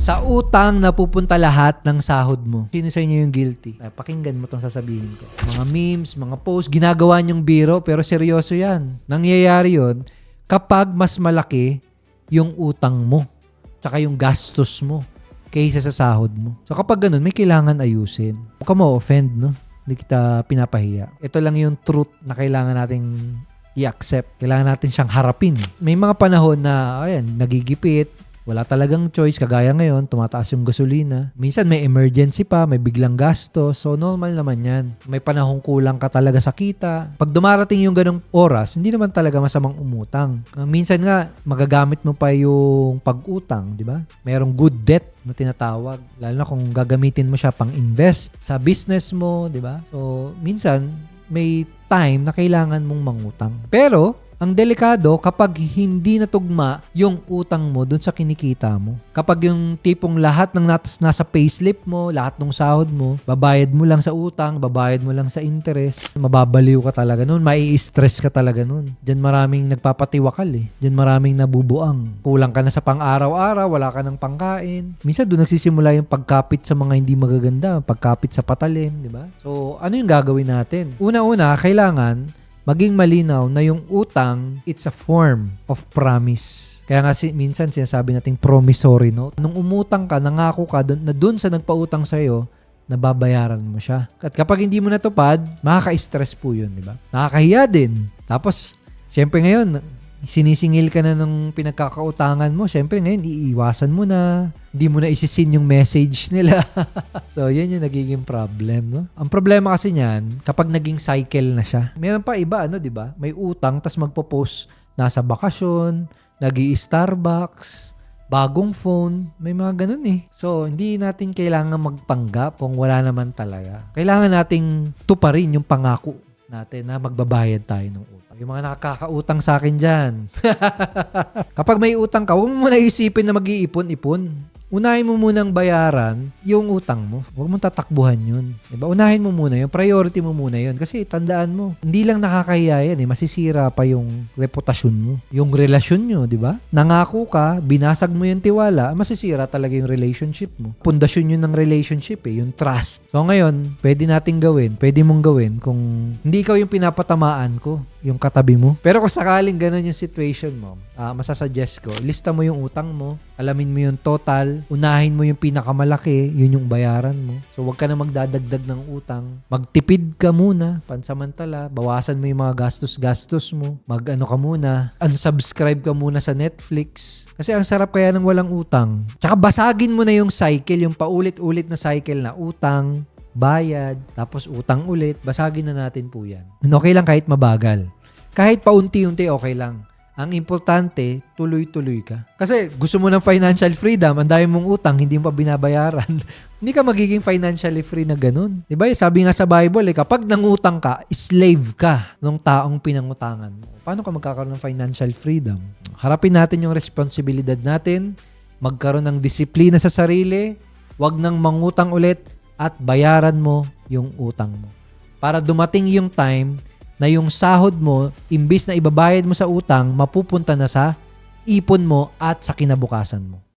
Sa utang napupunta lahat ng sahod mo. Sino sa inyo yung guilty? Pakinggan mo tong sasabihin ko. Mga memes, mga posts, ginagawa niyong biro pero seryoso yan. Nangyayari yon kapag mas malaki yung utang mo tsaka yung gastos mo kaysa sa sahod mo. So kapag ganun, may kailangan ayusin. Huwag ka ma-offend, no? Hindi kita pinapahiya. Ito lang yung truth na kailangan nating i-accept. Kailangan natin siyang harapin. May mga panahon na, ayan, nagigipit, wala talagang choice, kagaya ngayon, tumataas yung gasolina. Minsan may emergency pa, may biglang gasto. So normal naman yan. May panahong kulang ka talaga sa kita. Pag dumarating yung ganong oras, hindi naman talaga masamang umutang. Minsan nga, magagamit mo pa yung pag-utang, di ba? Mayroong good debt na tinatawag. Lalo na kung gagamitin mo siya pang invest sa business mo, di ba? So minsan, may time na kailangan mong mangutang. Pero, ang delikado kapag hindi natugma yung utang mo dun sa kinikita mo. Kapag yung tipong lahat ng nasa payslip mo, lahat ng sahod mo, babayad mo lang sa utang, babayad mo lang sa interest, mababaliw ka talaga nun, mai-stress ka talaga nun. Diyan maraming nagpapatiwakal eh. Diyan maraming nabubuang. Kulang ka na sa pang-araw-araw, wala ka ng pangkain. Minsan doon nagsisimula yung pagkapit sa mga hindi magaganda, pagkapit sa patalim, di ba? So, ano yung gagawin natin? Una-una, kailangan maging malinaw na yung utang, it's a form of promise. Kaya nga minsan sinasabi nating promissory note. Nung umutang ka, nangako ka na dun sa nagpautang sa'yo, nababayaran mo siya. At kapag hindi mo natupad, makaka-stress po yun, di ba? Nakakahiya din. Tapos, syempre ngayon, sinisingil ka na ng pinagkakautangan mo. Syempre ngayon, iiwasan mo na. Hindi mo na isisin yung message nila. So, yan yung nagiging problem, no? Ang problema kasi niyan, kapag naging cycle na siya. Meron pa iba, di ba? May utang, tas magpo-post nasa bakasyon, nag-i-Starbucks, bagong phone, may mga ganun eh. So, hindi natin kailangan magpanggap kung wala naman talaga. Kailangan nating tuparin yung pangako natin na magbabayad tayo ng utang. Yung mga nakakautang sa akin dyan. Kapag may utang ka, huwag mo muna isipin na mag-iipon-ipon. Unahin mo munang bayaran yung utang mo. Huwag mong tatakbuhan yun. Diba? Unahin mo muna yun. Priority mo muna yun. Kasi tandaan mo, hindi lang nakakahiya yan eh. Masisira pa yung reputasyon mo. Yung relasyon nyo, di ba? Nangako ka, binasag mo yung tiwala, masisira talaga yung relationship mo. Pundasyon yun ng relationship eh, yung trust. So ngayon, pwede mong gawin kung hindi ikaw yung pinapatamaan ko, yung katabi mo. Pero kung sakaling ganun yung situation mo, masasuggest ko, lista mo yung utang mo, alamin mo yung total, unahin mo yung pinakamalaki, yun yung bayaran mo. So, wag ka na magdadagdag ng utang. Magtipid ka muna, pansamantala. Bawasan mo yung mga gastos-gastos mo. Mag-ano ka muna, unsubscribe ka muna sa Netflix. Kasi ang sarap kaya ng walang utang. Tsaka basagin mo na yung cycle, yung paulit-ulit na cycle na utang, bayad, tapos utang ulit. Basagin na natin po yan. Okay lang kahit mabagal. Kahit paunti-unti, okay lang. Ang importante, tuloy-tuloy ka. Kasi gusto mo ng financial freedom, ang dami mong utang, hindi mo pa binabayaran. Hindi ka magiging financially free na ganun. Diba? Sabi nga sa Bible, kapag nangutang ka, slave ka ng taong pinangutangan mo. Paano ka magkakaroon ng financial freedom? Harapin natin yung responsibilidad natin, magkaroon ng disiplina sa sarili, wag nang mangutang ulit, at bayaran mo yung utang mo. Para dumating yung time na yung sahod mo, imbis na ibabayad mo sa utang, mapupunta na sa ipon mo at sa kinabukasan mo.